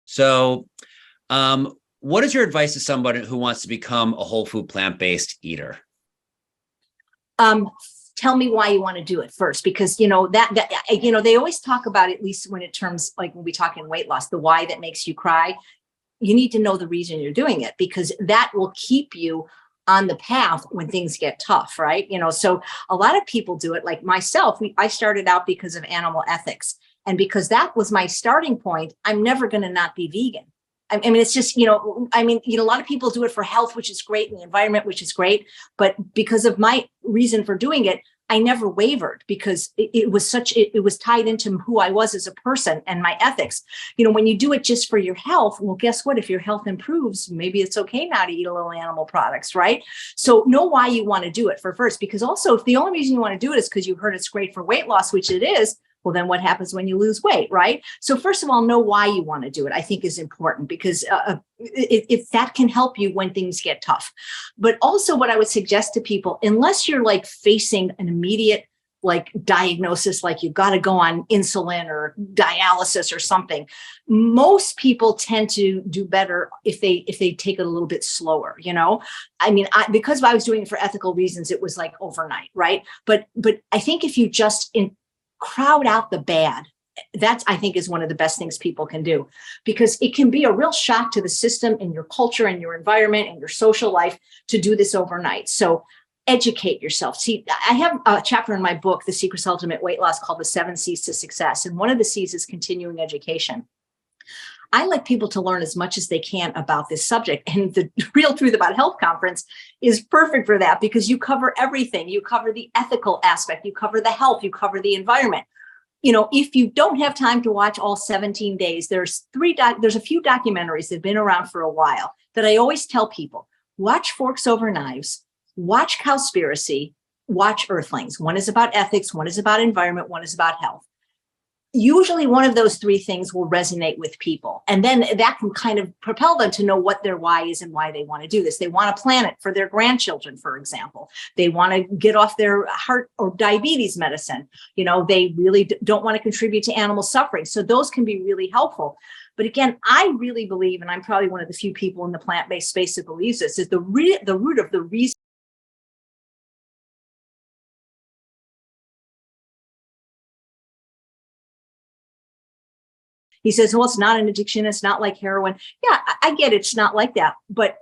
So, what is your advice to somebody who wants to become a whole food plant-based eater? Tell me why you want to do it first, because they always talk about, at least when it terms like when we talk in weight loss, the why that makes you cry. You need to know the reason you're doing it, because that will keep you on the path when things get tough, right? So a lot of people do it, like myself. I started out because of animal ethics, and because that was my starting point. I'm never going to not be vegan. I mean, it's just, a lot of people do it for health, which is great, and the environment, which is great. But because of my reason for doing it, I never wavered, because it was tied into who I was as a person and my ethics. When you do it just for your health, well, guess what? If your health improves, maybe it's okay now to eat a little animal products, right? So know why you want to do it first, because also if the only reason you want to do it is because you heard it's great for weight loss, which it is, well, then what happens when you lose weight, right? So first of all, know why you want to do it, I think is important, because if that can help you when things get tough. But also what I would suggest to people, unless you're like facing an immediate like diagnosis, like you've got to go on insulin or dialysis or something, most people tend to do better if they take it a little bit slower. I mean, because I was doing it for ethical reasons, it was like overnight, right? But I think if you just crowd out the bad, that's, I think, is one of the best things people can do, because it can be a real shock to the system and your culture and your environment and your social life to do this overnight. So educate yourself. See, I have a chapter in my book, The Secrets to Ultimate Weight Loss, called The 7 C's to Success. And one of the C's is continuing education. I like people to learn as much as they can about this subject. And the Real Truth About Health conference is perfect for that, because you cover everything. You cover the ethical aspect, you cover the health, you cover the environment. If you don't have time to watch all 17 days, there's a few documentaries that have been around for a while that I always tell people: watch Forks Over Knives, watch Cowspiracy, watch Earthlings. One is about ethics, one is about environment, one is about health. Usually one of those three things will resonate with people. And then that can kind of propel them to know what their why is and why they want to do this. They want a planet for their grandchildren, for example. They want to get off their heart or diabetes medicine. They really don't want to contribute to animal suffering. So those can be really helpful. But again, I really believe, and I'm probably one of the few people in the plant-based space that believes this, is the root of the reason. He says, well, it's not an addiction. It's not like heroin. Yeah, I get it. It's not like that. But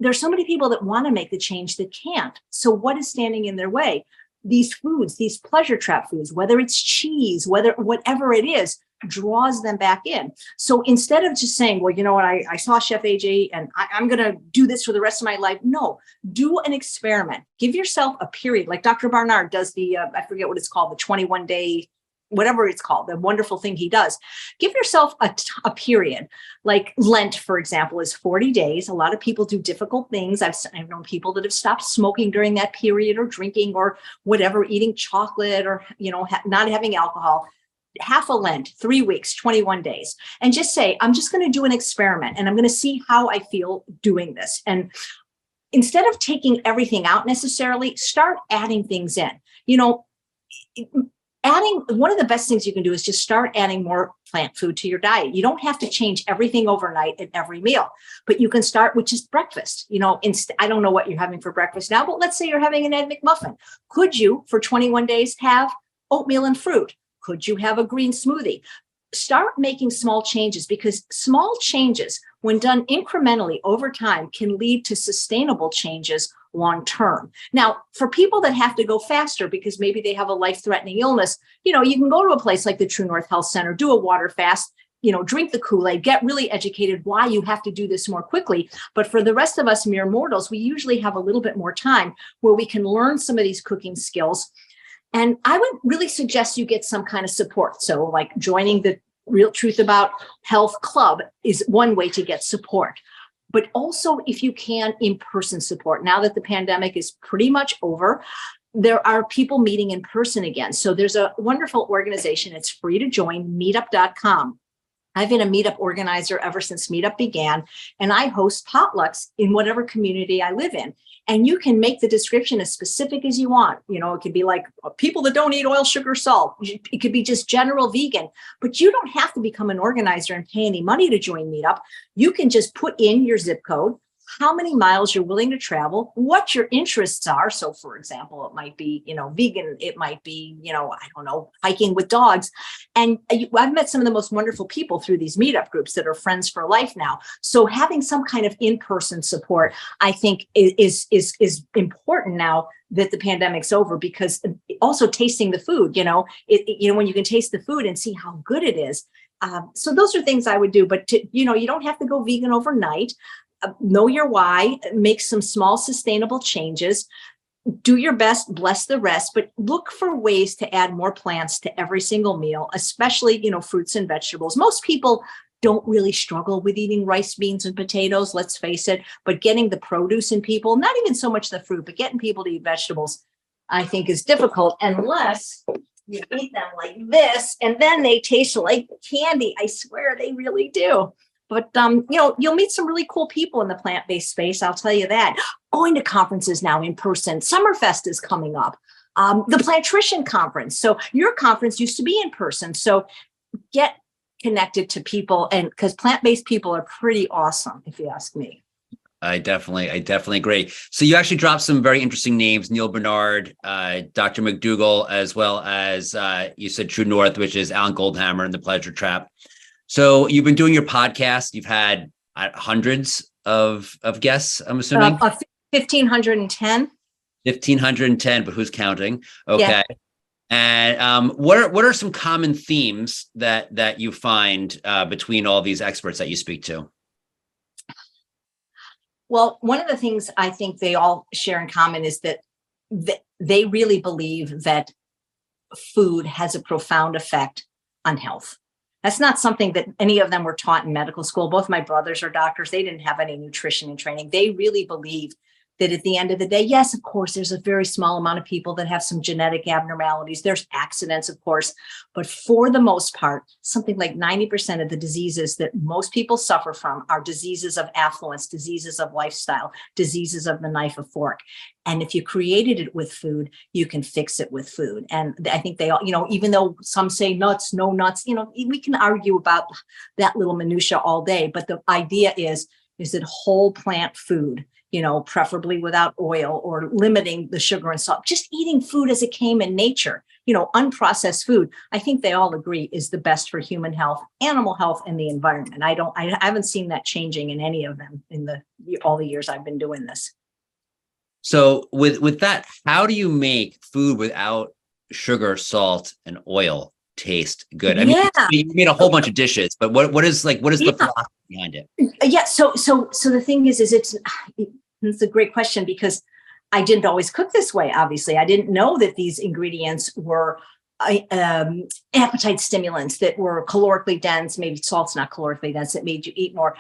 there's so many people that want to make the change that can't. So what is standing in their way? These foods, these pleasure trap foods, whether it's cheese, whatever it is, draws them back in. So instead of just saying, well, you know what, I saw Chef AJ and I'm going to do this for the rest of my life. No, do an experiment. Give yourself a period. Like Dr. Barnard does I forget what it's called, the 21-day, whatever it's called, the wonderful thing he does. Give yourself a period. Like Lent, for example, is 40 days. A lot of people do difficult things. I've known people that have stopped smoking during that period, or drinking, or whatever, eating chocolate, or, not having alcohol. Half a Lent, 3 weeks, 21 days. And just say, I'm just going to do an experiment, and I'm going to see how I feel doing this. And instead of taking everything out necessarily, start adding things in. One of the best things you can do is just start adding more plant food to your diet. You don't have to change everything overnight at every meal, but you can start with just breakfast. I don't know what you're having for breakfast now, but let's say you're having an Egg McMuffin. Could you, for 21 days, have oatmeal and fruit? Could you have a green smoothie? Start making small changes, because small changes, when done incrementally over time, can lead to sustainable changes long term. Now, for people that have to go faster because maybe they have a life-threatening illness, you can go to a place like the True North Health Center, do a water fast, drink the Kool-Aid, get really educated why you have to do this more quickly. But for the rest of us mere mortals, we usually have a little bit more time where we can learn some of these cooking skills. And I would really suggest you get some kind of support. So like joining the Real Truth About Health Club is one way to get support. But also, if you can, in-person support. Now that the pandemic is pretty much over, there are people meeting in person again. So there's a wonderful organization. It's free to join, meetup.com. I've been a meetup organizer ever since Meetup began, and I host potlucks in whatever community I live in. And you can make the description as specific as you want. It could be like people that don't eat oil, sugar, salt. It could be just general vegan, but you don't have to become an organizer and pay any money to join Meetup. You can just put in your zip code, how many miles you're willing to travel, what your interests are. So for example, it might be, vegan. It might be, I don't know, hiking with dogs. And I've met some of the most wonderful people through these meetup groups that are friends for life now. So having some kind of in-person support, I think is important now that the pandemic's over, because also tasting the food, when you can taste the food and see how good it is. So those are things I would do, but you don't have to go vegan overnight. Know your why, make some small sustainable changes, do your best, bless the rest, but look for ways to add more plants to every single meal, especially, fruits and vegetables. Most people don't really struggle with eating rice, beans, and potatoes, let's face it, but getting the produce in people, not even so much the fruit, but getting people to eat vegetables, I think is difficult unless you eat them like this, and then they taste like candy. I swear they really do. But, you'll meet some really cool people in the plant-based space. I'll tell you that. Going to conferences now in person. Summerfest is coming up. The Plantrition Conference. So your conference used to be in person. So get connected to people, and because plant-based people are pretty awesome, if you ask me. I definitely agree. So you actually dropped some very interesting names: Neil Bernard, Dr. McDougall, as well as you said True North, which is Alan Goldhammer and the Pleasure Trap. So you've been doing your podcast. You've had hundreds of guests, I'm assuming. 1,510. 1,510, but who's counting? Okay. Yeah. And what are some common themes that you find between all these experts that you speak to? Well, one of the things I think they all share in common is that they really believe that food has a profound effect on health. That's not something that any of them were taught in medical school. Both my brothers are doctors. They didn't have any nutrition and training. They really believe that at the end of the day, yes, of course, there's a very small amount of people that have some genetic abnormalities. There's accidents, of course, but for the most part, something like 90% of the diseases that most people suffer from are diseases of affluence, diseases of lifestyle, diseases of the knife and fork. And if you created it with food, you can fix it with food. And I think they all, even though some say nuts, no nuts, we can argue about that little minutia all day. But the idea is that whole plant food, preferably without oil, or limiting the sugar and salt, just eating food as it came in nature, unprocessed food, I think they all agree is the best for human health, animal health, and the environment. I haven't seen that changing in any of them in all the years I've been doing this. So with that, how do you make food without sugar, salt, and oil taste good? I mean, you made a whole bunch of dishes, but what is the philosophy behind it? Yeah. So the thing is it's a great question, because I didn't always cook this way. Obviously, I didn't know that these ingredients were appetite stimulants that were calorically dense. Maybe salt's not calorically dense. That made you eat more.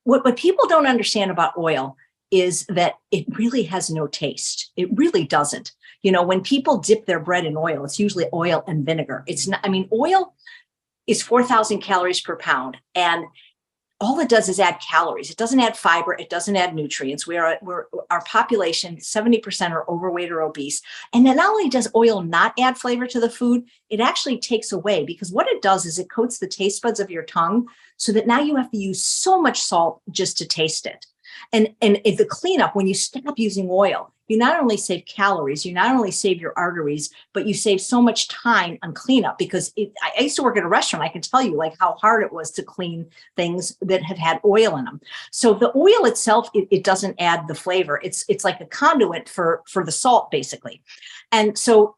What people don't understand about oil is that it really has no taste. It really doesn't. When people dip their bread in oil, it's usually oil and vinegar. It's not, oil is 4,000 calories per pound. And all it does is add calories. It doesn't add fiber. It doesn't add nutrients. Our population, 70% are overweight or obese. And then not only does oil not add flavor to the food, it actually takes away, because what it does is it coats the taste buds of your tongue so that now you have to use so much salt just to taste it. And the cleanup, when you stop using oil, you not only save calories, you not only save your arteries, but you save so much time on cleanup. Because I used to work at a restaurant. I can tell you how hard it was to clean things that have had oil in them. So the oil itself, it doesn't add the flavor. It's like a conduit for the salt, basically. And so,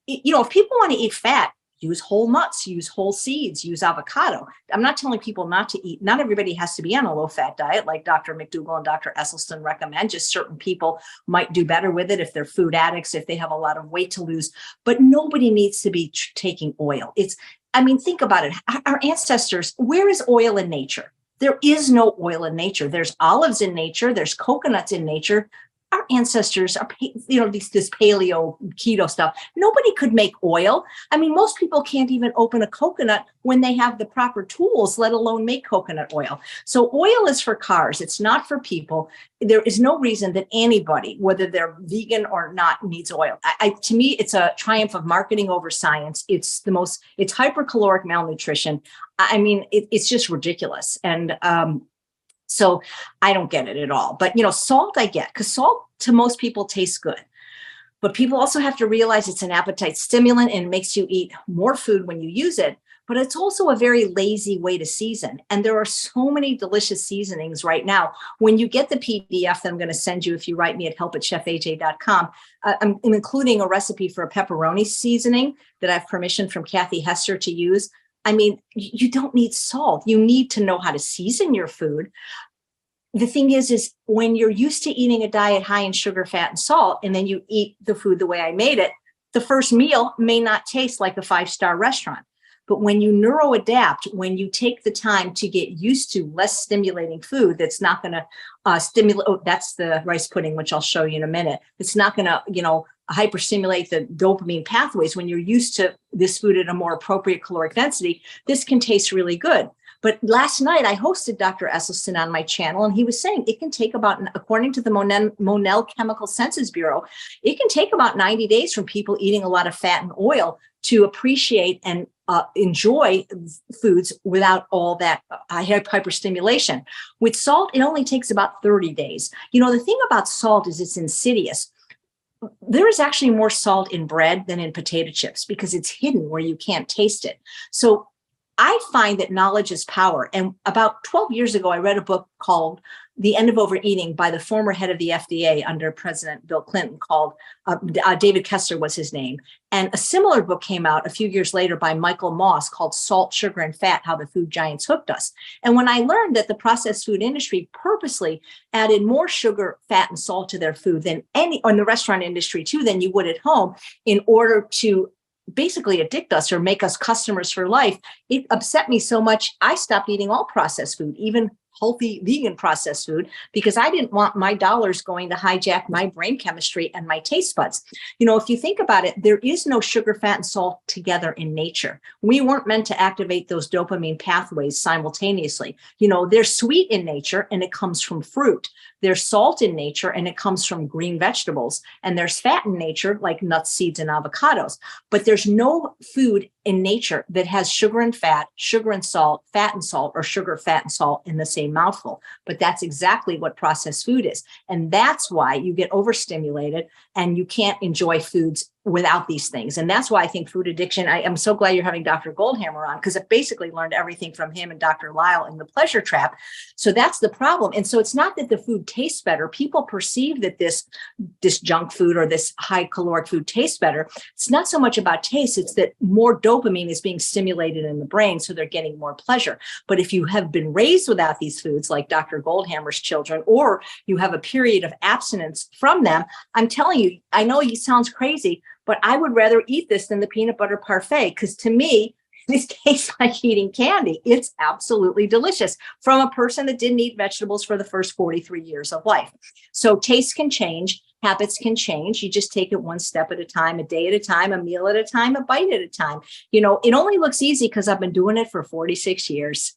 if people want to eat fat, use whole nuts, use whole seeds, use avocado. I'm not telling people not to eat. Not everybody has to be on a low-fat diet like Dr. McDougall and Dr. Esselstyn recommend. Just certain people might do better with it if they're food addicts, if they have a lot of weight to lose. But nobody needs to be taking oil. Think about it. Our ancestors, where is oil in nature? There is no oil in nature. There's olives in nature. There's coconuts in nature. our ancestors are, this paleo keto stuff. Nobody could make oil. I mean, most people can't even open a coconut when they have the proper tools, let alone make coconut oil. So oil is for cars. It's not for people. There is no reason that anybody, whether they're vegan or not, needs oil. To me, it's a triumph of marketing over science. It's hypercaloric malnutrition. I mean, it's just ridiculous. And, so I don't get it at all. But, salt I get, because salt to most people tastes good. But people also have to realize it's an appetite stimulant and it makes you eat more food when you use it. But it's also a very lazy way to season. And there are so many delicious seasonings right now. When you get the PDF that I'm going to send you, if you write me at help@chefaj.com, I'm including a recipe for a pepperoni seasoning that I have permission from Kathy Hester to use. I mean, you don't need salt. You need to know how to season your food. The thing is when you're used to eating a diet high in sugar, fat, and salt, and then you eat the food the way I made it, the first meal may not taste like a 5-star restaurant. But when you neuroadapt, when you take the time to get used to less stimulating food that's not going to stimulate, that's the rice pudding, which I'll show you in a minute. It's not going to, hyperstimulate the dopamine pathways. When you're used to this food at a more appropriate caloric density, this can taste really good. But last night I hosted Dr. Esselstyn on my channel, and he was saying it can take about, according to the Monell Chemical Senses Bureau, it can take about 90 days from people eating a lot of fat and oil to appreciate and enjoy foods without all that hyperstimulation. With salt, it only takes about 30 days. The thing about salt is it's insidious. There is actually more salt in bread than in potato chips because it's hidden where you can't taste it. So I find that knowledge is power. And about 12 years ago, I read a book called The End of Overeating by the former head of the FDA under President Bill Clinton called David Kessler was his name. And a similar book came out a few years later by Michael Moss called Salt, Sugar, and Fat, How the Food Giants Hooked Us. And when I learned that the processed food industry purposely added more sugar, fat, and salt to their food than or in the restaurant industry too, than you would at home, in order to basically addict us or make us customers for life, it upset me so much. I stopped eating all processed food, even healthy vegan processed food, because I didn't want my dollars going to hijack my brain chemistry and my taste buds. If you think about it, there is no sugar, fat, and salt together in nature. We weren't meant to activate those dopamine pathways simultaneously. They're sweet in nature and it comes from fruit. There's salt in nature and it comes from green vegetables. And there's fat in nature like nuts, seeds, and avocados. But there's no food in nature that has sugar and fat and salt, fat and salt, or sugar, fat, and salt in the same mouthful. But that's exactly what processed food is. And that's why you get overstimulated and you can't enjoy foods without these things. And that's why I think food addiction, I'm so glad you're having Dr. Goldhammer on, because I basically learned everything from him and Dr. Lyle in The Pleasure Trap. So that's the problem. And so it's not that the food tastes better. People perceive that this junk food or this high caloric food tastes better. It's not so much about taste. It's that more dopamine is being stimulated in the brain. So they're getting more pleasure. But if you have been raised without these foods, like Dr. Goldhammer's children, or you have a period of abstinence from them, I'm telling you, I know it sounds crazy, but I would rather eat this than the peanut butter parfait, because to me, this tastes like eating candy. It's absolutely delicious from a person that didn't eat vegetables for the first 43 years of life. So taste can change. Habits can change. You just take it one step at a time, a day at a time, a meal at a time, a bite at a time. It only looks easy because I've been doing it for 46 years.